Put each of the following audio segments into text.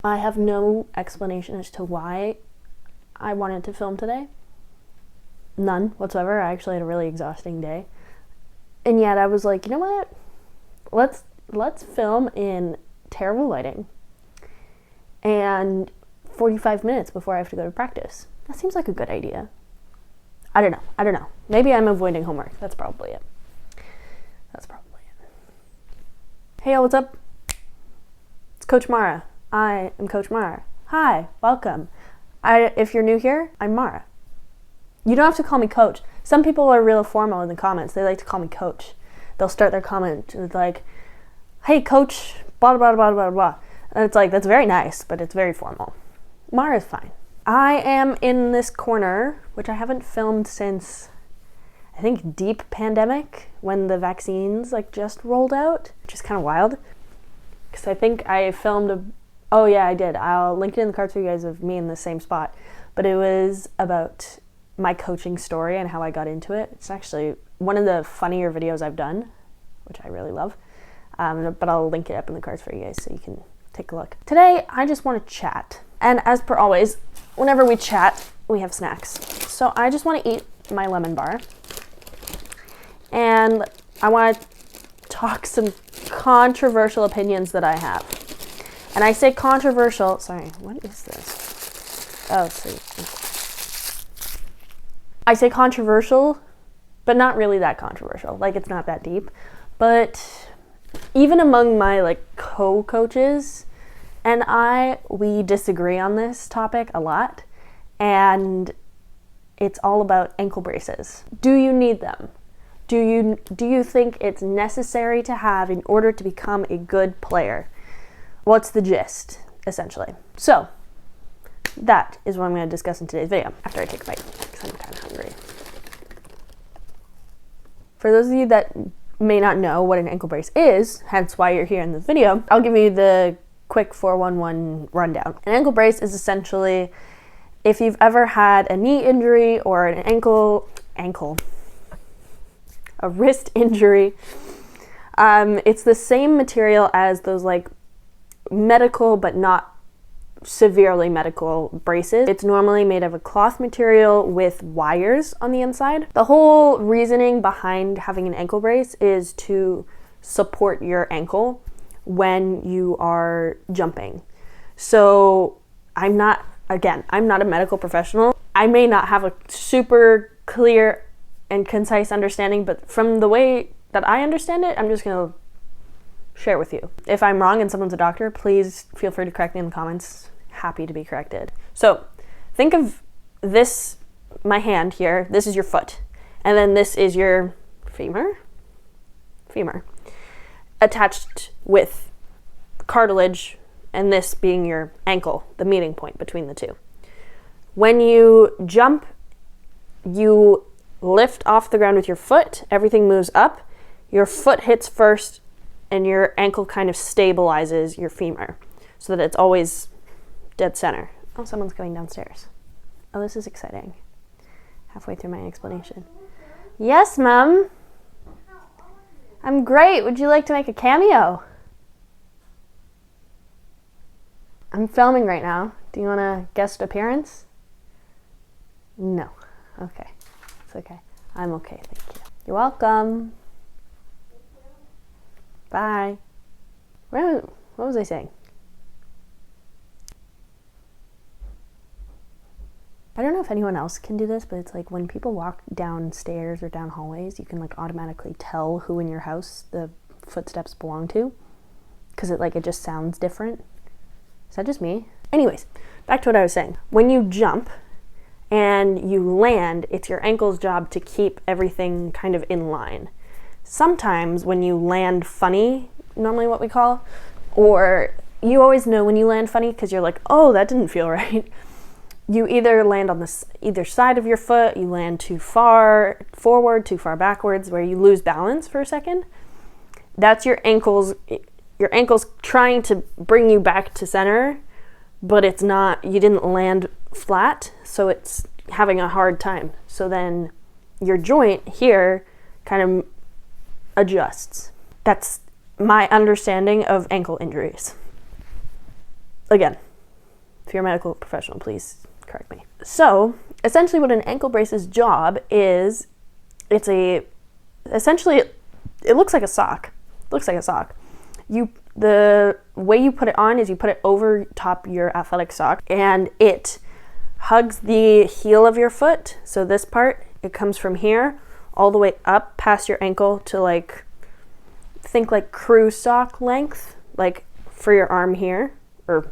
I have no explanation as to why I wanted to film today. None whatsoever. I actually had a really exhausting day. And yet I was like, you know what? Let's film in terrible lighting and 45 minutes before I have to go to practice. That seems like a good idea. I don't know. Maybe I'm avoiding homework. That's probably it. Hey, y'all, what's up? It's Coach Mara. I am Coach Mara. Hi, welcome. If you're new here, I'm Mara. You don't have to call me Coach. Some people are real formal in the comments. They like to call me Coach. They'll start their comment with like, hey, Coach, blah, blah, blah, blah, blah. And it's like, that's very nice, but it's very formal. Mara is fine. I am in this corner, which I haven't filmed since, I think, deep pandemic, when the vaccines just rolled out, which is kind of wild. Because I think I filmed oh yeah, I did. I'll link it in the cards for you guys of me in the same spot. But it was about my coaching story and how I got into it. It's actually one of the funnier videos I've done, which I really love. But I'll link it up in the cards for you guys so you can take a look. Today, I just want to chat. And as per always, whenever we chat, we have snacks. So I just want to eat my lemon bar. And I want to talk some controversial opinions that I have. And I say controversial, sorry, what is this? Oh, sweet. I say controversial, but not really that controversial. Like, it's not that deep. But even among my co-coaches and we disagree on this topic a lot. And it's all about ankle braces. Do you need them? Do you think it's necessary to have in order to become a good player? What's the gist, essentially? So, that is what I'm going to discuss in today's video after I take a bite, because I'm kind of hungry. For those of you that may not know what an ankle brace is, hence why you're here in this video, I'll give you the quick 411 rundown. An ankle brace is essentially, if you've ever had a knee injury or an a wrist injury, it's the same material as those medical but not severely medical braces. It's normally made of a cloth material with wires on the inside. The whole reasoning behind having an ankle brace is to support your ankle when you are jumping. So I'm not a medical professional. I may not have a super clear and concise understanding, but from the way that I understand it, I'm just gonna share with you. If I'm wrong and someone's a doctor, please feel free to correct me in the comments. Happy to be corrected. So think of this, my hand here, this is your foot. And then this is your femur, attached with cartilage, and this being your ankle, the meeting point between the two. When you jump, you lift off the ground with your foot, everything moves up, your foot hits first, and your ankle kind of stabilizes your femur so that it's always dead center. Oh, someone's going downstairs. Oh, this is exciting. Halfway through my explanation. Yes, Mom. I'm great. Would you like to make a cameo? I'm filming right now. Do you want a guest appearance? No. Okay. It's okay. I'm okay, thank you. You're welcome. Bye. What was I saying? I don't know if anyone else can do this, but it's when people walk downstairs or down hallways, you can automatically tell who in your house the footsteps belong to, because it just sounds different. Is that just me? Anyways, back to what I was saying. When you jump and you land, it's your ankle's job to keep everything kind of in line. Sometimes when you land funny, normally what we call, or you always know when you land funny because you're like, oh, that didn't feel right. You either land on either side of your foot, you land too far forward, too far backwards, where you lose balance for a second. That's your ankle's trying to bring you back to center, but it's not, you didn't land flat, so it's having a hard time. So then your joint here kind of adjusts. That's my understanding of ankle injuries. Again, If you're a medical professional, please correct me. So essentially what an ankle brace's job is, essentially it looks like a sock. The way you put it on is you put it over top your athletic sock, and it hugs the heel of your foot. So this part, it comes from here all the way up past your ankle to like, think like crew sock length, like for your arm here, or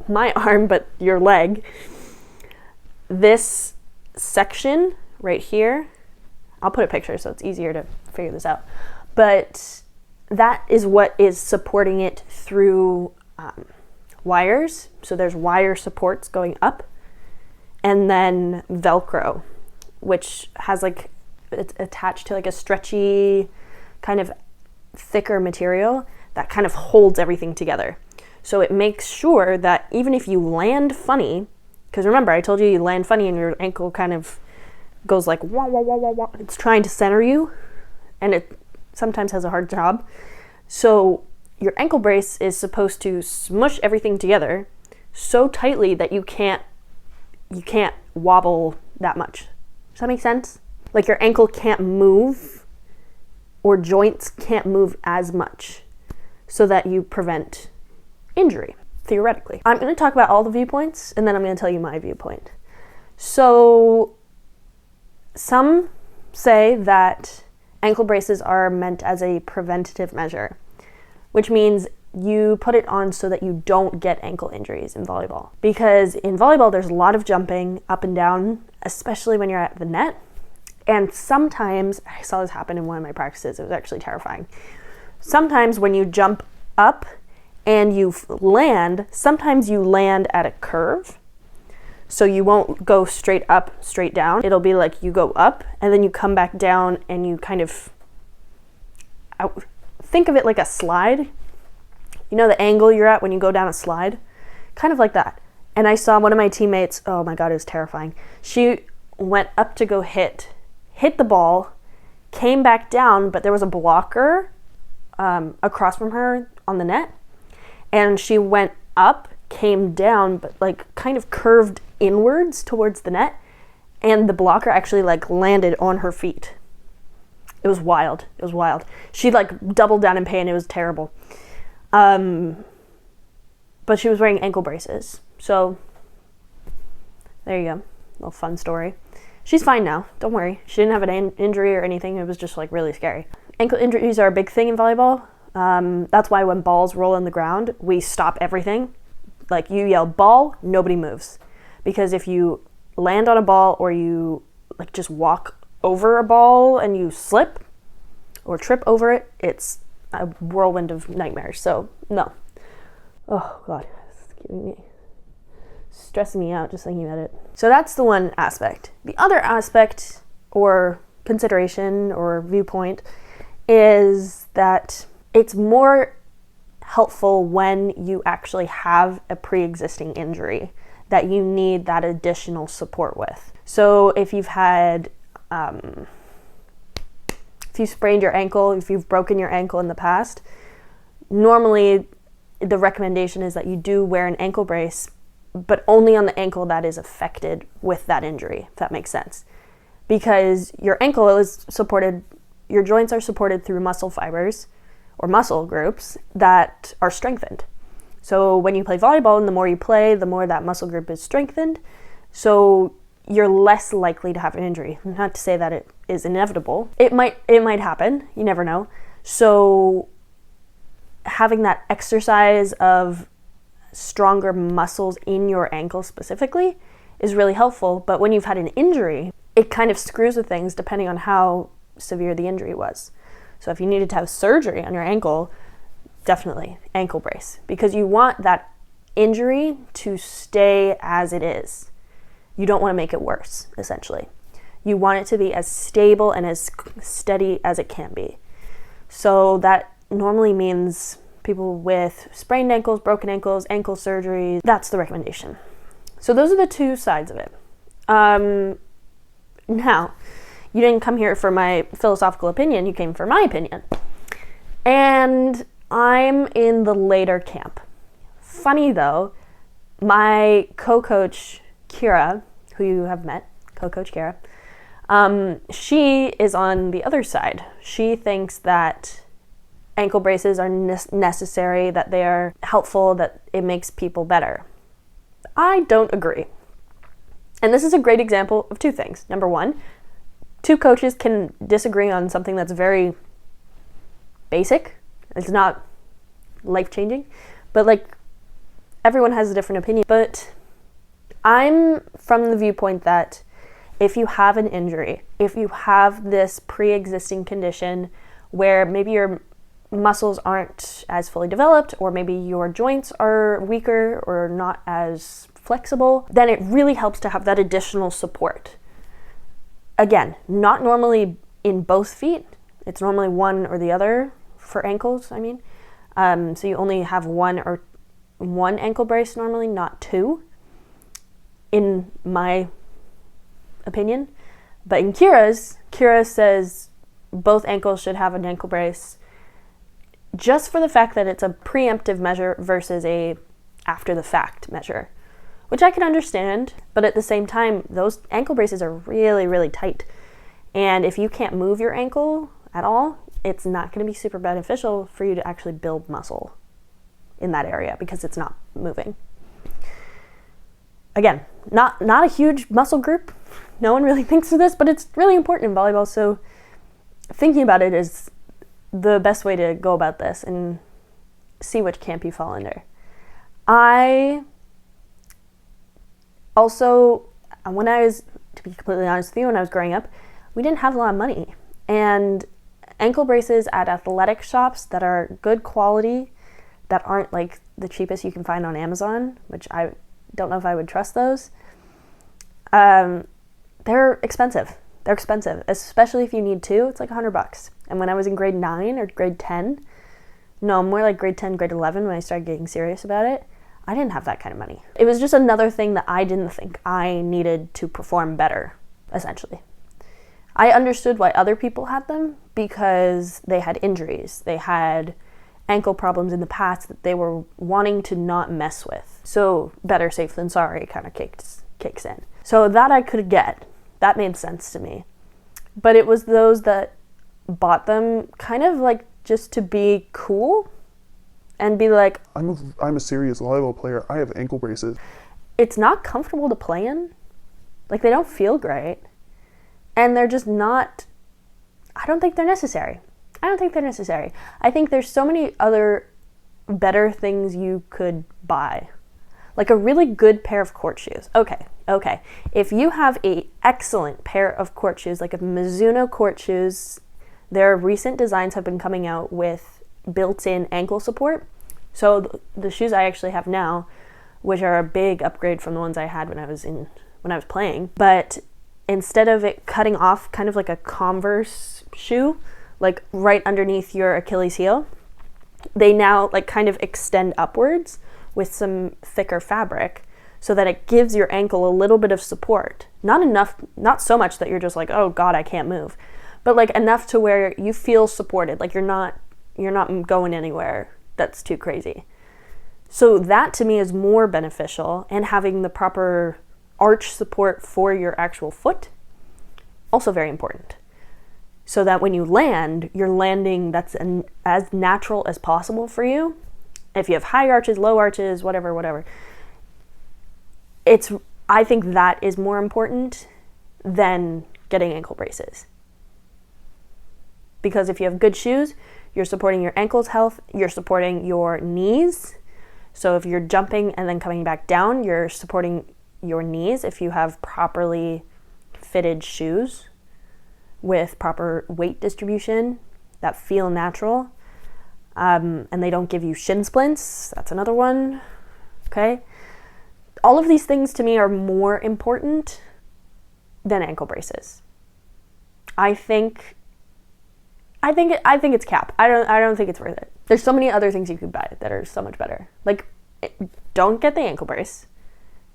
my arm, but your leg. This section right here, I'll put a picture so it's easier to figure this out, but that is what is supporting it through wires. So there's wire supports going up, and then Velcro, which has like, it's attached to like a stretchy kind of thicker material that kind of holds everything together. So it makes sure that even if you land funny, because remember I told you land funny and your ankle kind of goes like wah, wah, wah, wah, wah. It's trying to center you, and it sometimes has a hard job. So your ankle brace is supposed to smush everything together so tightly that you can't wobble that much. Does that make sense? Like your ankle can't move, or joints can't move as much, so that you prevent injury, theoretically. I'm going to talk about all the viewpoints, and then I'm going to tell you my viewpoint. So some say that ankle braces are meant as a preventative measure, which means you put it on so that you don't get ankle injuries in volleyball. Because in volleyball, there's a lot of jumping up and down, especially when you're at the net. And sometimes, I saw this happen in one of my practices, it was actually terrifying. Sometimes when you jump up and you land, sometimes you land at a curve. So you won't go straight up, straight down. It'll be like you go up and then you come back down, and you kind of, think of it like a slide. You know the angle you're at when you go down a slide? Kind of like that. And I saw one of my teammates, oh my God, it was terrifying. She went up to go hit the ball, came back down, but there was a blocker across from her on the net. And she went up, came down, but like kind of curved inwards towards the net, and the blocker actually like landed on her feet. It was wild. She like doubled down in pain. It was terrible. But she was wearing ankle braces. So there you go. Little fun story. She's fine now. Don't worry. She didn't have an injury or anything. It was just like really scary. Ankle injuries are a big thing in volleyball. That's why when balls roll on the ground, we stop everything. Like you yell ball, nobody moves. Because if you land on a ball, or you like just walk over a ball and you slip or trip over it, it's a whirlwind of nightmares. So no. Oh God, it's stressing me out just thinking about it. So that's the one aspect. The other aspect or consideration or viewpoint is that it's more helpful when you actually have a pre-existing injury that you need that additional support with. So if you've had, if you sprained your ankle, if you've broken your ankle in the past, normally the recommendation is that you do wear an ankle brace, but only on the ankle that is affected with that injury, if that makes sense. Because your ankle is supported, your joints are supported through muscle fibers or muscle groups that are strengthened. So when you play volleyball, and the more you play, the more that muscle group is strengthened. So you're less likely to have an injury. Not to say that it is inevitable. It might happen. You never know. So having that exercise of stronger muscles in your ankle specifically is really helpful. But when you've had an injury, it kind of screws with things depending on how severe the injury was. So if you needed to have surgery on your ankle, definitely ankle brace, because you want that injury to stay as it is. You don't want to make it worse, essentially. You want it to be as stable and as steady as it can be. So that normally means people with sprained ankles, broken ankles, ankle surgery. That's the recommendation. So those are the two sides of it. Now, you didn't come here for my philosophical opinion, you came for my opinion. And I'm in the later camp. Funny though, My co-coach, Kira, who you have met, co-coach Kira, she is on the other side. She thinks that ankle braces are necessary, that they are helpful, that it makes people better. I don't agree. And this is a great example of two things. Number one, two coaches can disagree on something that's very basic. It's not life-changing, but like everyone has a different opinion. But I'm from the viewpoint that if you have an injury, if you have this pre-existing condition where maybe your muscles aren't as fully developed, or maybe your joints are weaker or not as flexible, then it really helps to have that additional support. Again, not normally in both feet. It's normally one or the other for ankles, I mean. So you only have one ankle brace normally, not two, in my opinion. But in Kira says both ankles should have an ankle brace, just for the fact that it's a preemptive measure versus a after the fact measure, which I can understand, but at the same time, those ankle braces are really, really tight. And if you can't move your ankle at all, it's not going to be super beneficial for you to actually build muscle in that area because it's not moving. Again, not a huge muscle group. No one really thinks of this, but it's really important in volleyball. So thinking about it is the best way to go about this and see which camp you fall under. I also, to be completely honest with you, when I was growing up, we didn't have a lot of money. And ankle braces at athletic shops that are good quality, that aren't like the cheapest you can find on Amazon, which I don't know if I would trust those, they're expensive. They're expensive, especially if you need two. It's like $100. And when I was in grade 9 or grade 10, no, more like grade 10, grade 11, when I started getting serious about it, I didn't have that kind of money. It was just another thing that I didn't think I needed to perform better, essentially. I understood why other people had them because they had injuries. They had ankle problems in the past that they were wanting to not mess with. So better safe than sorry kind of kicks in. So that I could get. That made sense to me. But it was those that bought them kind of like just to be cool and be like, I'm a serious volleyball player. I have ankle braces. It's not comfortable to play in. Like, they don't feel great. And they're just not, I don't think they're necessary. I think there's so many other better things you could buy. Like a really good pair of court shoes. Okay. If you have an excellent pair of court shoes, like a Mizuno court shoes, their recent designs have been coming out with built-in ankle support. So the shoes I actually have now, which are a big upgrade from the ones I had when I was playing, but instead of it cutting off kind of like a Converse shoe, like right underneath your Achilles heel, they now like kind of extend upwards with some thicker fabric so that it gives your ankle a little bit of support. Not enough, not so much that you're just like, oh God, I can't move, but like enough to where you feel supported, like you're not going anywhere that's too crazy. So that to me is more beneficial, and having the proper arch support for your actual foot, also very important. So that when you land, you're landing that's as natural as possible for you. If you have high arches, low arches, whatever, I think that is more important than getting ankle braces. Because if you have good shoes, you're supporting your ankles' health, you're supporting your knees. So if you're jumping and then coming back down, you're supporting your knees if you have properly fitted shoes with proper weight distribution that feel natural, and they don't give you shin splints. That's another one. Okay, all of these things to me are more important than ankle braces. I think it's cap. I don't think it's worth it. There's so many other things you could buy that are so much better. Like, don't get the ankle brace.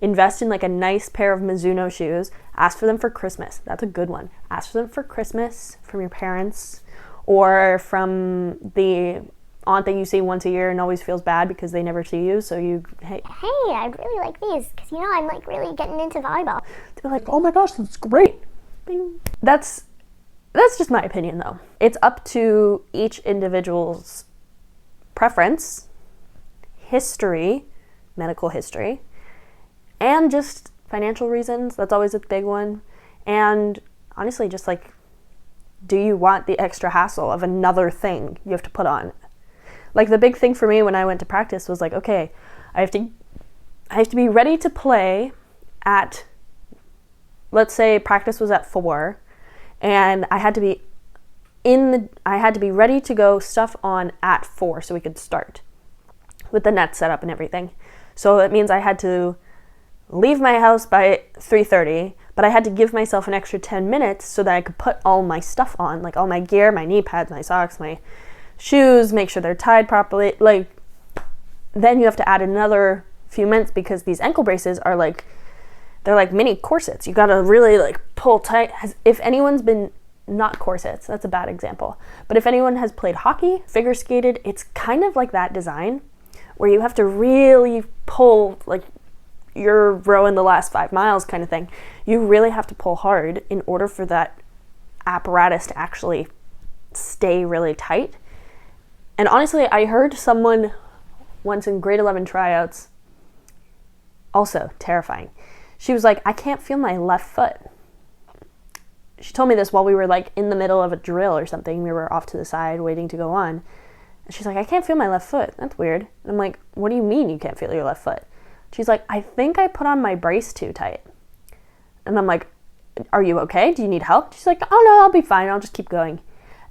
Invest in like a nice pair of Mizuno shoes. Ask for them for Christmas. That's a good one. Ask for them for Christmas from your parents or from the aunt that you see once a year and always feels bad because they never see you, so you, hey, I'd really like these, because I'm like really getting into volleyball. they're like, Oh my gosh, that's great. bing. That's just my opinion, though. It's up to each individual's preference, history, medical history, and just financial reasons. That's always a big one. And honestly, just like, do you want the extra hassle of another thing you have to put on? Like, the big thing for me when I went to practice was like, okay, I have to be ready to play at, let's say practice was at 4, and I had to be ready to go stuff on at 4 so we could start with the net set up and everything. So it means I had to leave my house by 3:30, but I had to give myself an extra 10 minutes so that I could put all my stuff on, like all my gear, my knee pads, my socks, my shoes, make sure they're tied properly. Like, then you have to add another few minutes because these ankle braces are like, they're like mini corsets. You gotta really like pull tight. If anyone's been, not corsets, that's a bad example, but if anyone has played hockey, figure skated, it's kind of like that design where you have to really pull, like you're rowing the last 5 miles kind of thing. You really have to pull hard in order for that apparatus to actually stay really tight. And honestly, I heard someone once in grade 11 tryouts, also terrifying. She was like, I can't feel my left foot. She told me this while we were like in the middle of a drill or something. We were off to the side waiting to go on. And she's like, I can't feel my left foot. That's weird. And I'm like, what do you mean you can't feel your left foot? She's like, I think I put on my brace too tight. And I'm like, are you okay? Do you need help? She's like, oh no, I'll be fine. I'll just keep going.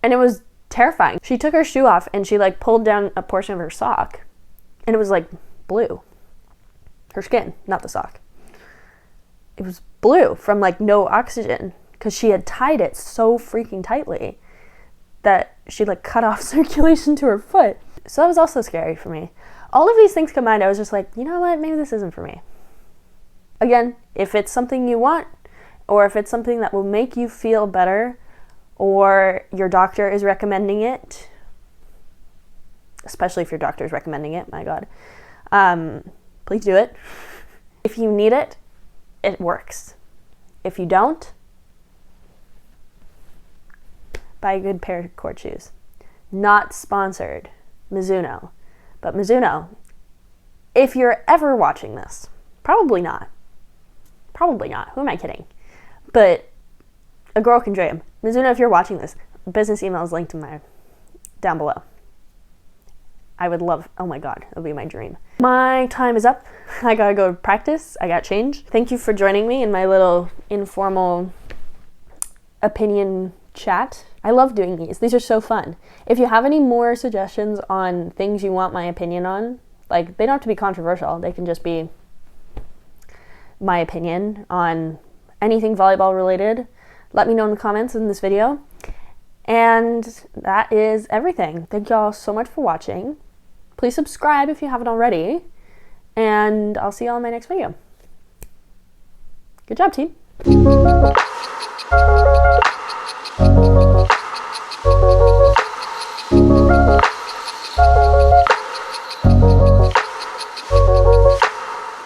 And it was terrifying. She took her shoe off and she like pulled down a portion of her sock. And it was like blue. Her skin, not the sock. It was blue from like no oxygen because she had tied it so freaking tightly that she like cut off circulation to her foot. So that was also scary for me. All of these things combined, I was just like, you know what, maybe this isn't for me. Again, if it's something you want, or if it's something that will make you feel better, or your doctor is recommending it, especially if your doctor is recommending it, my God, please do it. If you need it, it works. If you don't, buy a good pair of court shoes. Not sponsored, Mizuno. But Mizuno, if you're ever watching this, probably not. Probably not. Who am I kidding? But a girl can dream. Mizuno, if you're watching this, business email is linked down below. I would love, oh my God, it would be my dream. My time is up. I gotta go practice. I got change. Thank you for joining me in my little informal opinion chat. I love doing these. These are so fun. If you have any more suggestions on things you want my opinion on, like, they don't have to be controversial. They can just be my opinion on anything volleyball related. Let me know in the comments in this video. And that is everything. Thank y'all so much for watching. Please subscribe if you haven't already. And I'll see y'all in my next video. Good job, team.